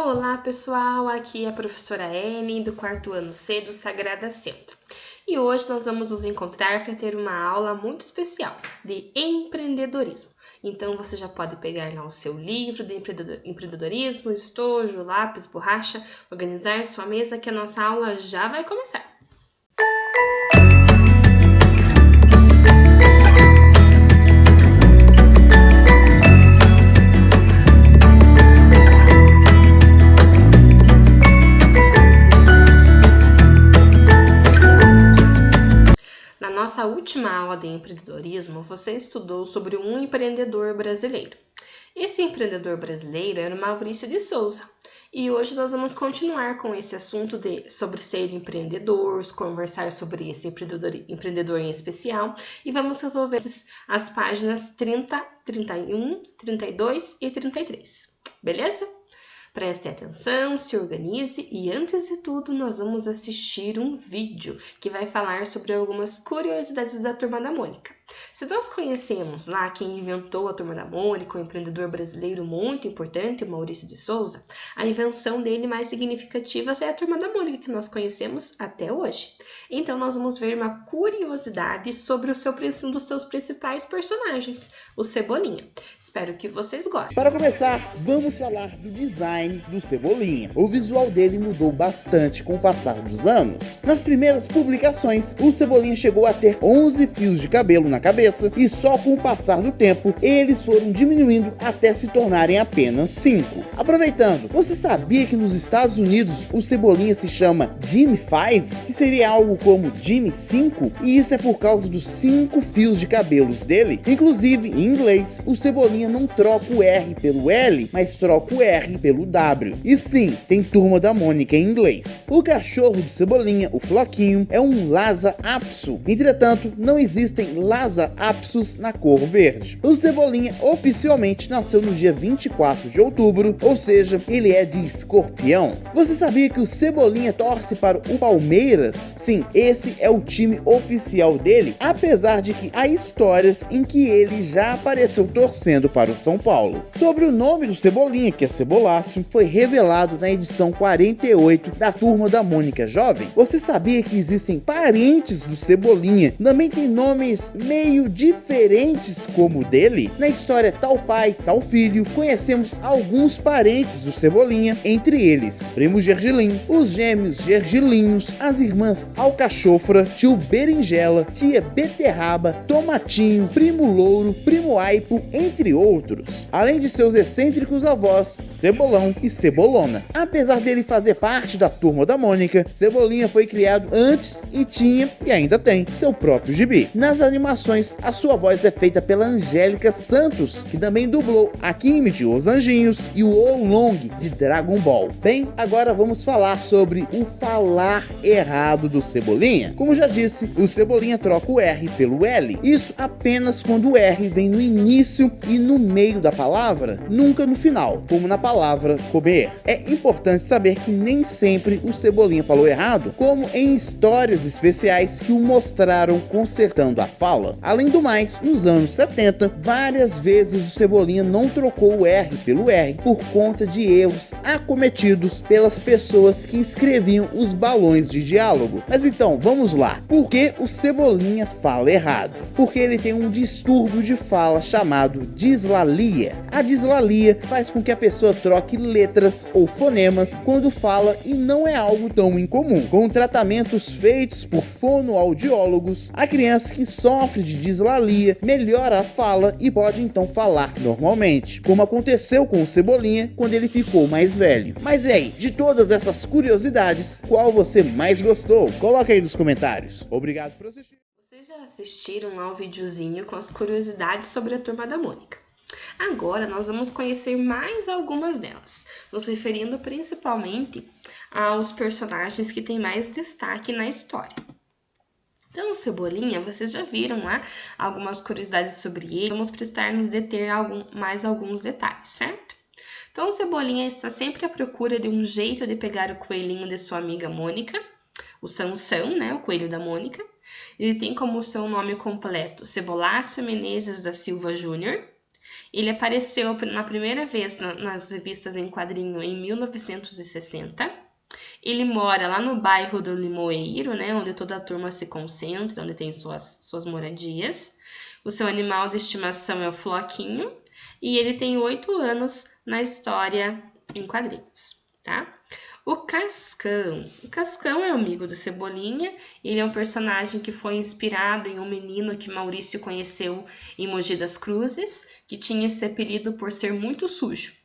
Olá pessoal, aqui é a professora Ellen do quarto ano C do Sagrada Centro. E hoje nós vamos nos encontrar para ter uma aula muito especial de empreendedorismo. Então você já pode pegar lá o seu livro de empreendedorismo, estojo, lápis, borracha, organizar sua mesa que a nossa aula já vai começar. Na nossa última aula de empreendedorismo, você estudou sobre um empreendedor brasileiro. Esse empreendedor brasileiro era o Maurício de Souza. E hoje nós vamos continuar com esse assunto sobre ser empreendedor, conversar sobre esse empreendedor em especial e vamos resolver as páginas 30, 31, 32 e 33. Beleza? Preste atenção, se organize e antes de tudo nós vamos assistir um vídeo que vai falar sobre algumas curiosidades da Turma da Mônica. Se nós conhecemos lá quem inventou a Turma da Mônica, um empreendedor brasileiro muito importante, o Maurício de Souza, a invenção dele mais significativa é a Turma da Mônica que nós conhecemos até hoje. Então nós vamos ver uma curiosidade sobre um dos seus principais personagens, o Cebolinha. Espero que vocês gostem. Para começar, vamos falar do design do Cebolinha. O visual dele mudou bastante com o passar dos anos. Nas primeiras publicações, o Cebolinha chegou a ter 11 fios de cabelo na cabeça e só com o passar do tempo, eles foram diminuindo até se tornarem apenas 5. Aproveitando, você sabia que nos Estados Unidos o Cebolinha se chama Jimmy 5, que seria algo como Jimmy 5? E isso é por causa dos 5 fios de cabelos dele? Inclusive, em inglês, o Cebolinha não troca o R pelo L, mas troca o R pelo W. E sim, tem Turma da Mônica em inglês. O cachorro do Cebolinha, o Floquinho, é um Lhasa Apso. Entretanto, não existem Lhasa Apsos na cor verde. O Cebolinha oficialmente nasceu no dia 24 de outubro, ou seja, ele é de Escorpião. Você sabia que o Cebolinha torce para o Palmeiras? Sim, esse é o time oficial dele, apesar de que há histórias em que ele já apareceu torcendo para o São Paulo. Sobre o nome do Cebolinha, que é Cebolácio, foi revelado na edição 48 da Turma da Mônica Jovem. Você sabia que existem parentes do Cebolinha? Também tem nomes meio diferentes como o dele? Na história Tal Pai, Tal Filho, conhecemos alguns parentes do Cebolinha, entre eles Primo Gergelim, os gêmeos Gergelinhos, as irmãs Alcachofra, tio Berinjela, tia Beterraba, Tomatinho, Primo Louro, Primo Aipo, entre outros. Além de seus excêntricos avós, Cebolão e Cebolona. Apesar dele fazer parte da Turma da Mônica, Cebolinha foi criado antes e tinha, e ainda tem, seu próprio gibi. Nas animações, a sua voz é feita pela Angélica Santos, que também dublou a Kimi de Os Anjinhos e o Oolong de Dragon Ball. Bem, agora vamos falar sobre o falar errado do Cebolinha. Como já disse, o Cebolinha troca o R pelo L. Isso apenas quando o R vem no início e no meio da palavra, nunca no final, como na palavra comer. É importante saber que nem sempre o Cebolinha falou errado, como em histórias especiais que o mostraram consertando a fala. Além do mais, nos anos 70, várias vezes o Cebolinha não trocou o R pelo R por conta de erros acometidos pelas pessoas que escreviam os balões de diálogo. Mas então, vamos lá. Por que o Cebolinha fala errado? Porque ele tem um distúrbio de fala chamado dislalia. A dislalia faz com que a pessoa troque letras ou fonemas quando fala e não é algo tão incomum. Com tratamentos feitos por fonoaudiólogos, a criança que sofre de dislalia melhora a fala e pode então falar normalmente, como aconteceu com o Cebolinha quando ele ficou mais velho. Mas e aí, de todas essas curiosidades, qual você mais gostou? Coloca aí nos comentários. Obrigado por assistir. Vocês já assistiram ao videozinho com as curiosidades sobre a Turma da Mônica. Agora nós vamos conhecer mais algumas delas, nos referindo principalmente aos personagens que têm mais destaque na história. Então, o Cebolinha, vocês já viram lá algumas curiosidades sobre ele, vamos prestar nos deter mais alguns detalhes, certo? Então, o Cebolinha está sempre à procura de um jeito de pegar o coelhinho de sua amiga Mônica, o Sansão, né, o coelho da Mônica. Ele tem como seu nome completo Cebolácio Menezes da Silva Júnior. Ele apareceu na primeira vez nas revistas em quadrinho em 1960. Ele mora lá no bairro do Limoeiro, né, onde toda a turma se concentra, onde tem suas moradias. O seu animal de estimação é o Floquinho e ele tem 8 anos na história em quadrinhos, tá? O Cascão é amigo do Cebolinha. Ele é um personagem que foi inspirado em um menino que Maurício conheceu em Mogi das Cruzes, que tinha esse apelido por ser muito sujo.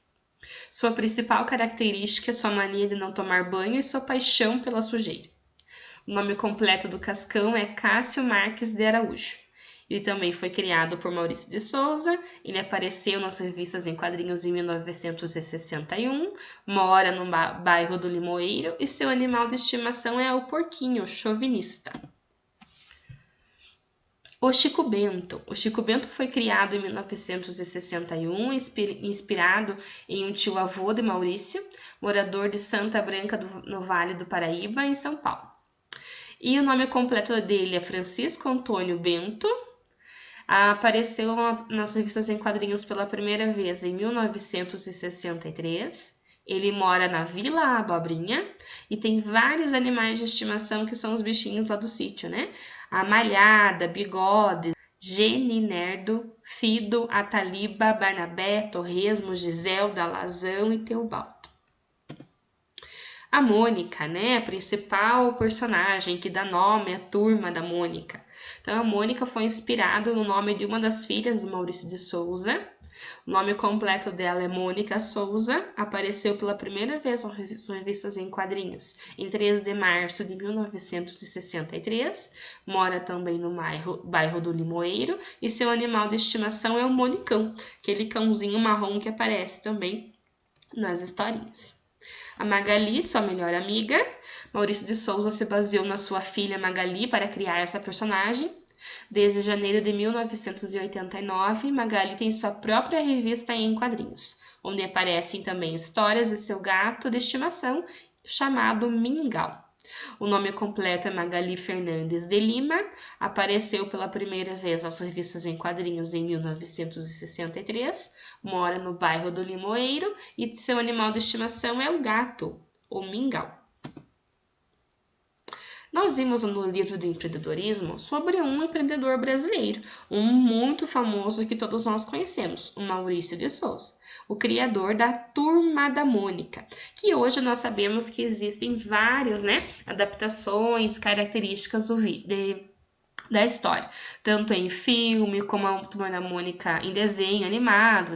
Sua principal característica é sua mania de não tomar banho e sua paixão pela sujeira. O nome completo do Cascão é Cássio Marques de Araújo. Ele também foi criado por Maurício de Souza. Ele apareceu nas revistas em quadrinhos em 1961, mora no bairro do Limoeiro e seu animal de estimação é o porquinho chauvinista. O Chico Bento. O Chico Bento foi criado em 1961, inspirado em um tio-avô de Maurício, morador de Santa Branca no Vale do Paraíba, em São Paulo. E o nome completo dele é Francisco Antônio Bento. Apareceu nas revistas em quadrinhos pela primeira vez em 1963. Ele mora na Vila Abobrinha e tem vários animais de estimação que são os bichinhos lá do sítio, né? A Malhada, Bigode, Geninerdo, Fido, Ataliba, Barnabé, Torresmo, Giselda, Lazão e Teobaldo. A Mônica, né? A principal personagem que dá nome à turma da Mônica. Então, a Mônica foi inspirada no nome de uma das filhas do Maurício de Souza. O nome completo dela é Mônica Souza. Apareceu pela primeira vez nas revistas em quadrinhos em 3 de março de 1963. Mora também no bairro do Limoeiro. E seu animal de estimação é o Monicão, aquele cãozinho marrom que aparece também nas historinhas. A Magali, sua melhor amiga. Maurício de Souza se baseou na sua filha Magali para criar essa personagem. Desde janeiro de 1989, Magali tem sua própria revista em quadrinhos, onde aparecem também histórias de seu gato de estimação, chamado Mingau. O nome completo é Magali Fernandes de Lima. Apareceu pela primeira vez nas revistas em quadrinhos em 1963. Mora no bairro do Limoeiro e seu animal de estimação é o gato, o Mingau. Nós vimos no livro do empreendedorismo sobre um empreendedor brasileiro, um muito famoso que todos nós conhecemos, o Maurício de Souza, o criador da Turma da Mônica, que hoje nós sabemos que existem várias, adaptações, características da história, tanto em filme como a Turma da Mônica em desenho animado,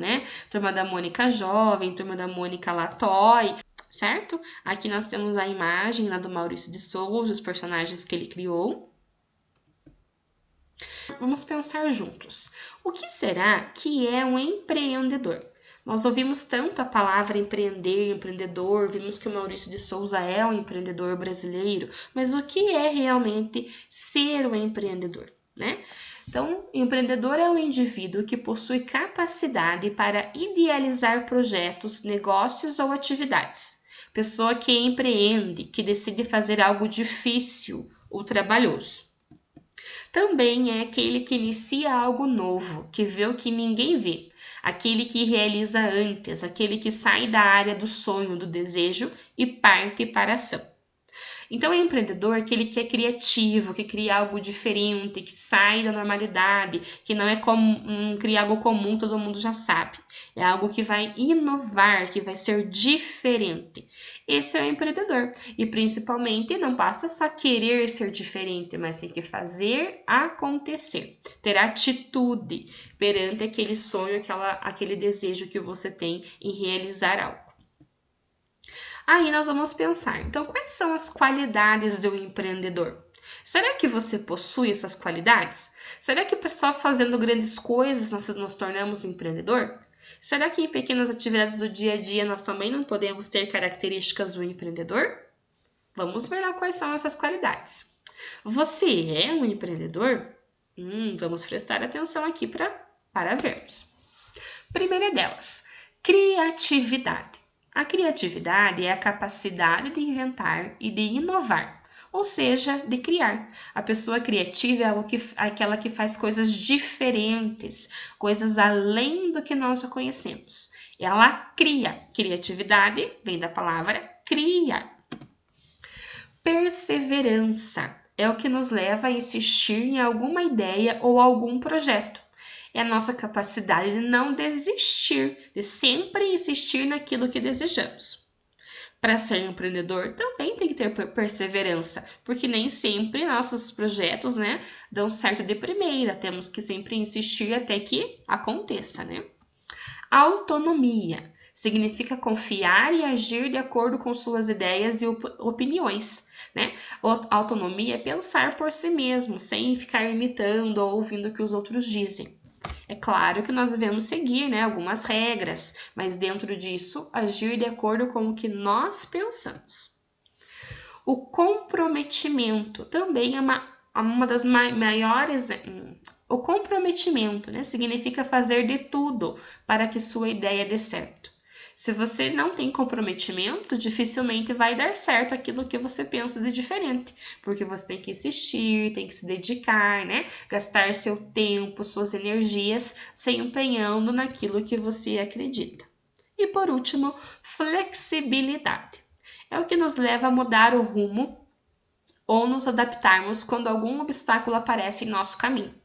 Turma da Mônica jovem, Turma da Mônica Latoy, certo? Aqui nós temos a imagem do Maurício de Souza, os personagens que ele criou. Vamos pensar juntos. O que será que é um empreendedor? Nós ouvimos tanto a palavra empreender, empreendedor, vimos que o Maurício de Souza é um empreendedor brasileiro, mas o que é realmente ser um empreendedor, Então, empreendedor é um indivíduo que possui capacidade para idealizar projetos, negócios ou atividades. Pessoa que empreende, que decide fazer algo difícil ou trabalhoso. Também é aquele que inicia algo novo, que vê o que ninguém vê. Aquele que realiza antes, aquele que sai da área do sonho, do desejo e parte para a ação. Então, é empreendedor aquele que é criativo, que cria algo diferente, que sai da normalidade, que não é criar algo comum, todo mundo já sabe. É algo que vai inovar, que vai ser diferente. Esse é o empreendedor. E, principalmente, não basta só querer ser diferente, mas tem que fazer acontecer. Ter atitude perante aquele sonho, aquele desejo que você tem em realizar algo. Aí nós vamos pensar, então, quais são as qualidades de um empreendedor? Será que você possui essas qualidades? Será que só fazendo grandes coisas nós nos tornamos empreendedor? Será que em pequenas atividades do dia a dia nós também não podemos ter características do empreendedor? Vamos ver lá quais são essas qualidades. Você é um empreendedor? Vamos prestar atenção aqui para vermos. Primeira delas, criatividade. A criatividade é a capacidade de inventar e de inovar, ou seja, de criar. A pessoa criativa é aquela que faz coisas diferentes, coisas além do que nós já conhecemos. Ela cria. Criatividade vem da palavra cria. Perseverança é o que nos leva a insistir em alguma ideia ou algum projeto. É a nossa capacidade de não desistir, de sempre insistir naquilo que desejamos. Para ser empreendedor também tem que ter perseverança, porque nem sempre nossos projetos, dão certo de primeira. Temos que sempre insistir até que aconteça, Autonomia significa confiar e agir de acordo com suas ideias e opiniões, Autonomia é pensar por si mesmo, sem ficar imitando ou ouvindo o que os outros dizem. É claro que nós devemos seguir, algumas regras, mas dentro disso, agir de acordo com o que nós pensamos. O comprometimento também é uma das maiores... O comprometimento, significa fazer de tudo para que sua ideia dê certo. Se você não tem comprometimento, dificilmente vai dar certo aquilo que você pensa de diferente, porque você tem que insistir, tem que se dedicar, gastar seu tempo, suas energias, se empenhando naquilo que você acredita. E por último, flexibilidade. É o que nos leva a mudar o rumo ou nos adaptarmos quando algum obstáculo aparece em nosso caminho.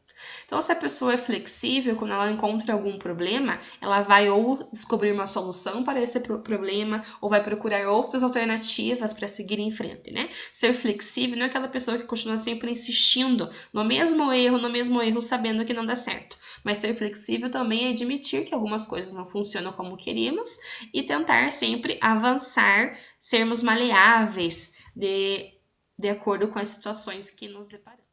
Então, se a pessoa é flexível, quando ela encontra algum problema, ela vai ou descobrir uma solução para esse problema, ou vai procurar outras alternativas para seguir em frente, Ser flexível não é aquela pessoa que continua sempre insistindo no mesmo erro, sabendo que não dá certo. Mas ser flexível também é admitir que algumas coisas não funcionam como queríamos e tentar sempre avançar, sermos maleáveis de acordo com as situações que nos deparamos.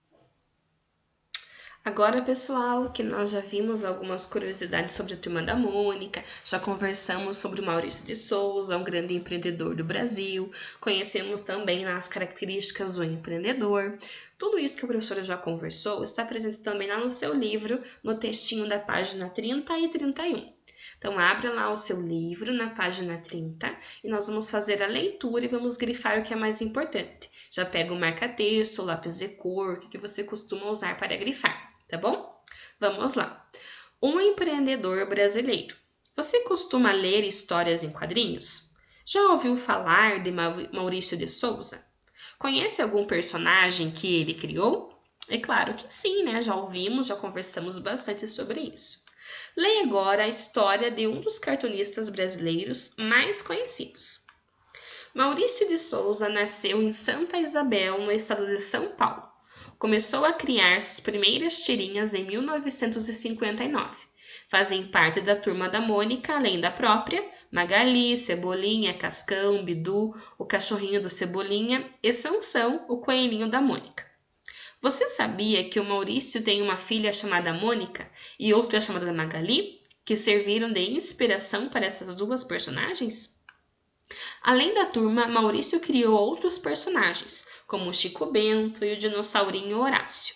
Agora, pessoal, que nós já vimos algumas curiosidades sobre a Turma da Mônica, já conversamos sobre o Maurício de Souza, um grande empreendedor do Brasil, conhecemos também as características do empreendedor. Tudo isso que a professora já conversou está presente também lá no seu livro, no textinho da página 30 e 31. Então, abra lá o seu livro na página 30 e nós vamos fazer a leitura e vamos grifar o que é mais importante. Já pega o marca-texto, o lápis de cor, o que você costuma usar para grifar, tá bom? Vamos lá. Um empreendedor brasileiro. Você costuma ler histórias em quadrinhos? Já ouviu falar de Maurício de Souza? Conhece algum personagem que ele criou? É claro que sim, Já ouvimos, já conversamos bastante sobre isso. Leia agora a história de um dos cartunistas brasileiros mais conhecidos. Maurício de Souza nasceu em Santa Isabel, no estado de São Paulo. Começou a criar suas primeiras tirinhas em 1959. Fazem parte da Turma da Mônica, além da própria, Magali, Cebolinha, Cascão, Bidu, o cachorrinho do Cebolinha e Sansão, o coelhinho da Mônica. Você sabia que o Maurício tem uma filha chamada Mônica e outra chamada Magali, que serviram de inspiração para essas duas personagens? Além da turma, Maurício criou outros personagens, como o Chico Bento e o dinossaurinho Horácio.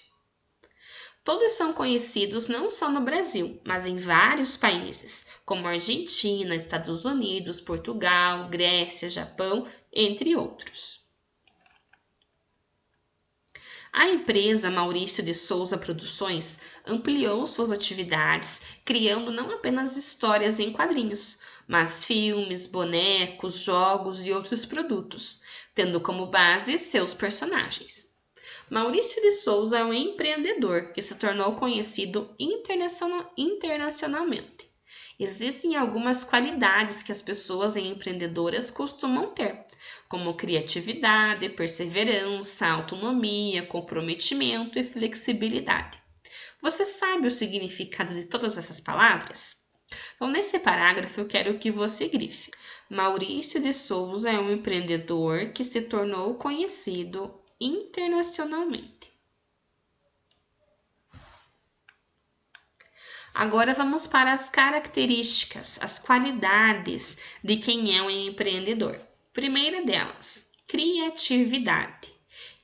Todos são conhecidos não só no Brasil, mas em vários países, como Argentina, Estados Unidos, Portugal, Grécia, Japão, entre outros. A empresa Maurício de Souza Produções ampliou suas atividades, criando não apenas histórias em quadrinhos, mas filmes, bonecos, jogos e outros produtos, tendo como base seus personagens. Maurício de Souza é um empreendedor que se tornou conhecido internacionalmente. Existem algumas qualidades que as pessoas empreendedoras costumam ter, como criatividade, perseverança, autonomia, comprometimento e flexibilidade. Você sabe o significado de todas essas palavras? Então, nesse parágrafo, eu quero que você grife. Maurício de Souza é um empreendedor que se tornou conhecido internacionalmente. Agora vamos para as características, as qualidades de quem é um empreendedor. Primeira delas, criatividade.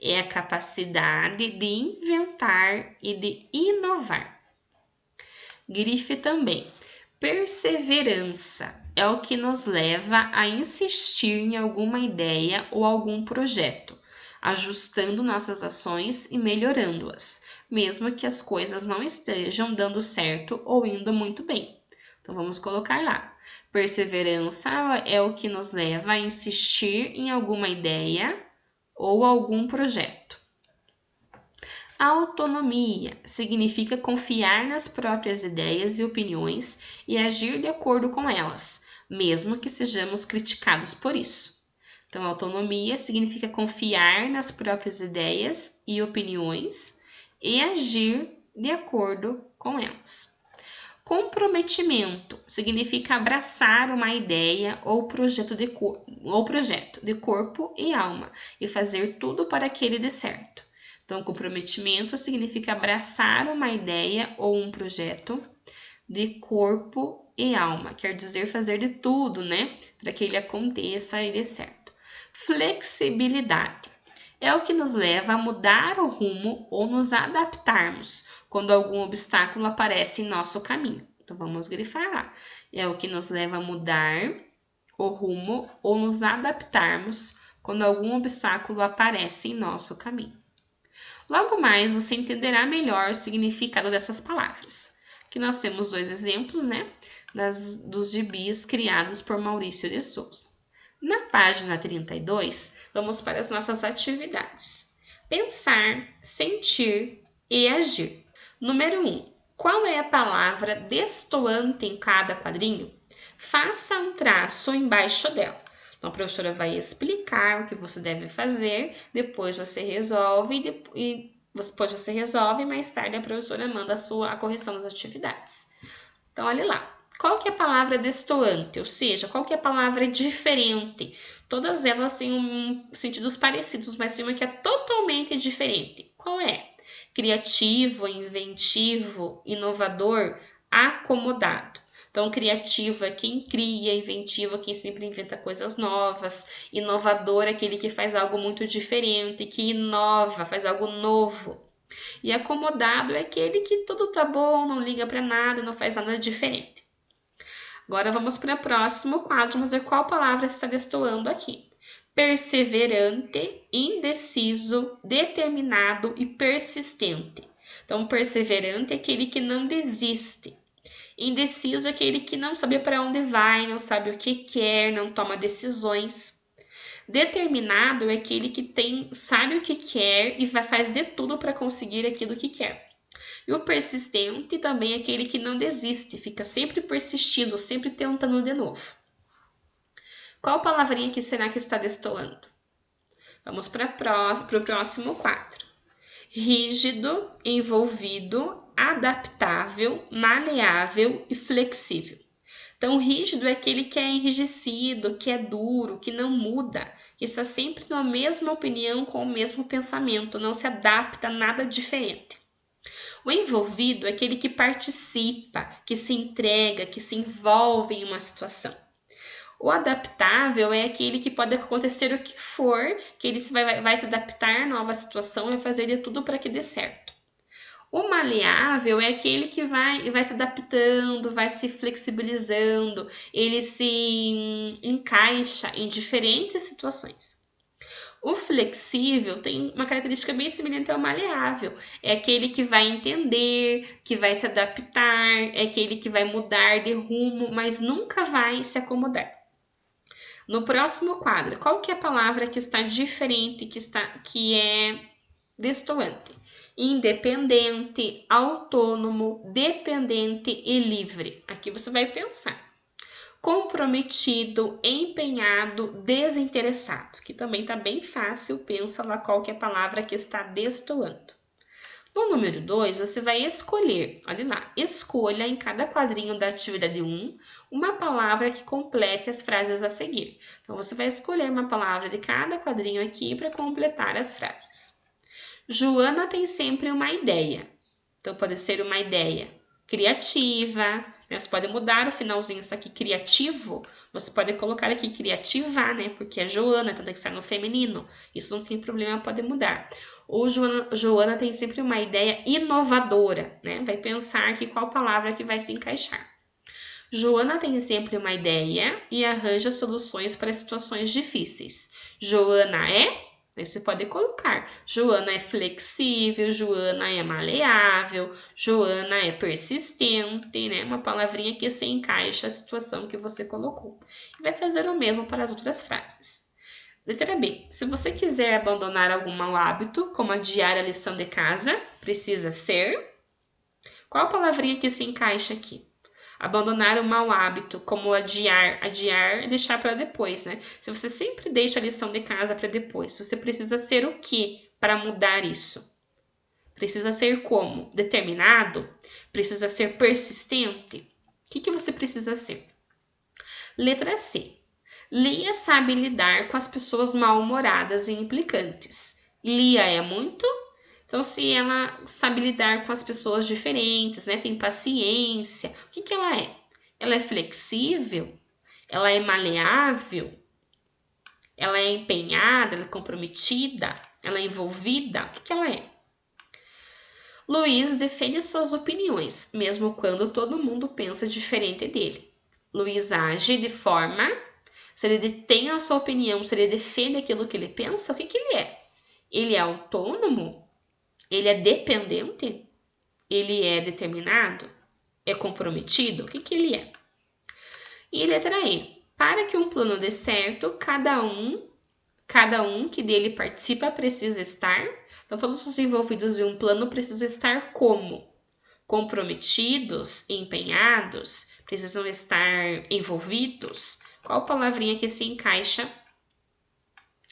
É a capacidade de inventar e de inovar. Grife também. Perseverança é o que nos leva a insistir em alguma ideia ou algum projeto, ajustando nossas ações e melhorando-as, mesmo que as coisas não estejam dando certo ou indo muito bem. Então, vamos colocar lá. Perseverança é o que nos leva a insistir em alguma ideia ou algum projeto. Autonomia significa confiar nas próprias ideias e opiniões e agir de acordo com elas, mesmo que sejamos criticados por isso. Então, autonomia significa confiar nas próprias ideias e opiniões e agir de acordo com elas. Comprometimento significa abraçar uma ideia ou projeto de corpo e alma e fazer tudo para que ele dê certo. Então, comprometimento significa abraçar uma ideia ou um projeto de corpo e alma, quer dizer fazer de tudo, né, para que ele aconteça e dê certo. Flexibilidade é o que nos leva a mudar o rumo ou nos adaptarmos quando algum obstáculo aparece em nosso caminho. Então, vamos grifar lá. É o que nos leva a mudar o rumo ou nos adaptarmos quando algum obstáculo aparece em nosso caminho. Logo mais, você entenderá melhor o significado dessas palavras. Aqui nós temos 2 exemplos, né, dos gibis criados por Maurício de Souza. Na página 32, vamos para as nossas atividades. Pensar, sentir e agir. Número 1. Qual é a palavra destoante em cada quadrinho? Faça um traço embaixo dela. Então, a professora vai explicar o que você deve fazer, depois você resolve depois você resolve e mais tarde a professora manda a correção das atividades. Então, olha lá. Qual que é a palavra destoante? Ou seja, qual que é a palavra diferente? Todas elas têm sentidos parecidos, mas tem uma que é totalmente diferente. Qual é? Criativo, inventivo, inovador, acomodado. Então, criativo é quem cria, inventivo é quem sempre inventa coisas novas, inovador é aquele que faz algo muito diferente, que inova, faz algo novo. E acomodado é aquele que tudo tá bom, não liga para nada, não faz nada diferente. Agora vamos para o próximo quadro, vamos ver qual palavra está destoando aqui. Perseverante, indeciso, determinado e persistente. Então, perseverante é aquele que não desiste. Indeciso é aquele que não sabe para onde vai, não sabe o que quer, não toma decisões. Determinado é aquele que sabe o que quer e faz de tudo para conseguir aquilo que quer. E o persistente também é aquele que não desiste, fica sempre persistindo, sempre tentando de novo. Qual palavrinha que será que está destoando? Vamos para o próximo quadro. Rígido, envolvido, adaptável, maleável e flexível. Então, rígido é aquele que é enrijecido, que é duro, que não muda, que está sempre na mesma opinião, com o mesmo pensamento, não se adapta a nada diferente. O envolvido é aquele que participa, que se entrega, que se envolve em uma situação. O adaptável é aquele que pode acontecer o que for, que ele vai se adaptar à nova situação e vai fazer de tudo para que dê certo. O maleável é aquele que vai se adaptando, vai se flexibilizando, ele se encaixa em diferentes situações. O flexível tem uma característica bem semelhante ao maleável. É aquele que vai entender, que vai se adaptar, é aquele que vai mudar de rumo, mas nunca vai se acomodar. No próximo quadro, qual que é a palavra que está diferente, que é destoante? Independente, autônomo, dependente e livre. Aqui você vai pensar. Comprometido, empenhado, desinteressado. Que também está bem fácil, pensa lá qual que é a palavra que está destoando. No número 2, você vai escolher, olha lá, escolha em cada quadrinho da atividade 1 uma palavra que complete as frases a seguir. Então, você vai escolher uma palavra de cada quadrinho aqui para completar as frases. Joana tem sempre uma ideia. Então, pode ser uma ideia criativa, né? Você pode mudar o finalzinho, isso aqui, criativo, você pode colocar aqui criativa, né? Porque é Joana, então tem que estar no feminino. Isso não tem problema, pode mudar. Ou Joana tem sempre uma ideia inovadora, né? Vai pensar aqui qual palavra que vai se encaixar. Joana tem sempre uma ideia e arranja soluções para situações difíceis. Joana é Aí você pode colocar, Joana é flexível, Joana é maleável, Joana é persistente, né? Uma palavrinha que se encaixa a situação que você colocou. E vai fazer o mesmo para as outras frases. Letra B. Se você quiser abandonar algum mau hábito, como adiar a lição de casa, precisa ser... Qual palavrinha que se encaixa aqui? Abandonar o mau hábito, como adiar é deixar para depois, né? Se você sempre deixa a lição de casa para depois, você precisa ser o que para mudar isso? Precisa ser como? Determinado? Precisa ser persistente? O que você precisa ser? Letra C. Lia sabe lidar com as pessoas mal-humoradas e implicantes. Lia é muito? Então, se ela sabe lidar com as pessoas diferentes, né? Tem paciência. O que ela é? Ela é flexível? Ela é maleável? Ela é empenhada? Ela é comprometida? Ela é envolvida? O que ela é? Luiz defende suas opiniões, mesmo quando todo mundo pensa diferente dele. Luiz age de forma... Se ele tem a sua opinião, se ele defende aquilo que ele pensa, o que ele é? Ele é autônomo? Ele é dependente? Ele é determinado? É comprometido? O que ele é? E letra E. Para que um plano dê certo, cada um que dele participa precisa estar. Então, todos os envolvidos em um plano precisam estar como? Comprometidos, empenhados, precisam estar envolvidos. Qual palavrinha que se encaixa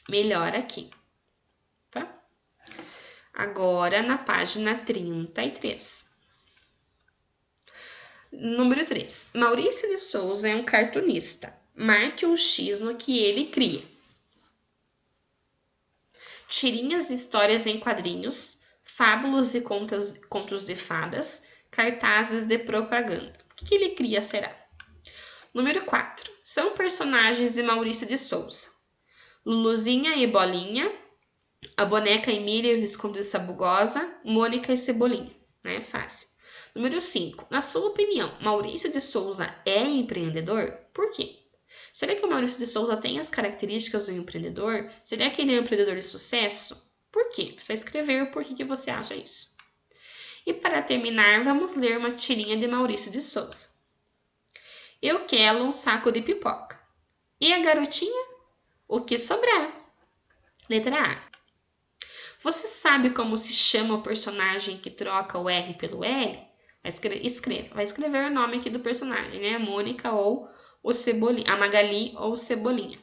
melhor aqui? Tá? Agora, na página 33. Número 3. Maurício de Souza é um cartunista. Marque um X no que ele cria. Tirinhas e histórias em quadrinhos, fábulas e contos de fadas, cartazes de propaganda. O que ele cria será? Número 4. São personagens de Maurício de Souza. Luluzinha e Bolinha, a boneca Emília e Visconde de Sabugosa, Mônica e Cebolinha. Né? Fácil. Número 5. Na sua opinião, Maurício de Souza é empreendedor? Por quê? Será que o Maurício de Souza tem as características do empreendedor? Será que ele é um empreendedor de sucesso? Por quê? Você vai escrever o porquê que você acha isso. E para terminar, vamos ler uma tirinha de Maurício de Souza. Eu quero um saco de pipoca. E a garotinha? O que sobrar? Letra A. Você sabe como se chama o personagem que troca o R pelo L? Vai escrever o nome aqui do personagem, né? A Mônica ou o Cebolinha, a Magali ou o Cebolinha.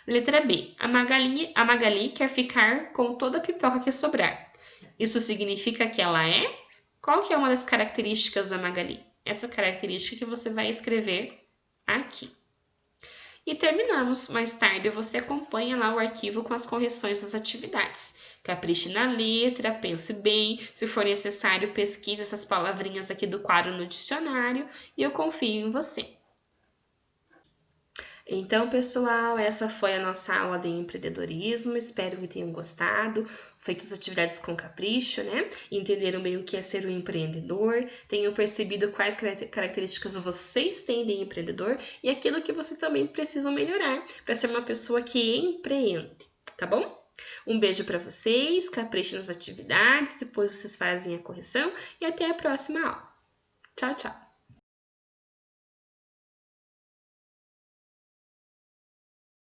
Letra B. A Magali quer ficar com toda a pipoca que sobrar. Isso significa que ela é? Qual que é uma das características da Magali? Essa característica que você vai escrever aqui. E terminamos. Mais tarde você acompanha lá o arquivo com as correções das atividades. Capriche na letra, pense bem. Se for necessário, pesquise essas palavrinhas aqui do quadro no dicionário e eu confio em você. Então, pessoal, essa foi a nossa aula de empreendedorismo. Espero que tenham gostado, feito as atividades com capricho, né? Entenderam bem o que é ser um empreendedor, tenham percebido quais características vocês têm de empreendedor e aquilo que vocês também precisam melhorar para ser uma pessoa que empreende, tá bom? Um beijo para vocês, capricho nas atividades, depois vocês fazem a correção e até a próxima aula. Tchau, tchau!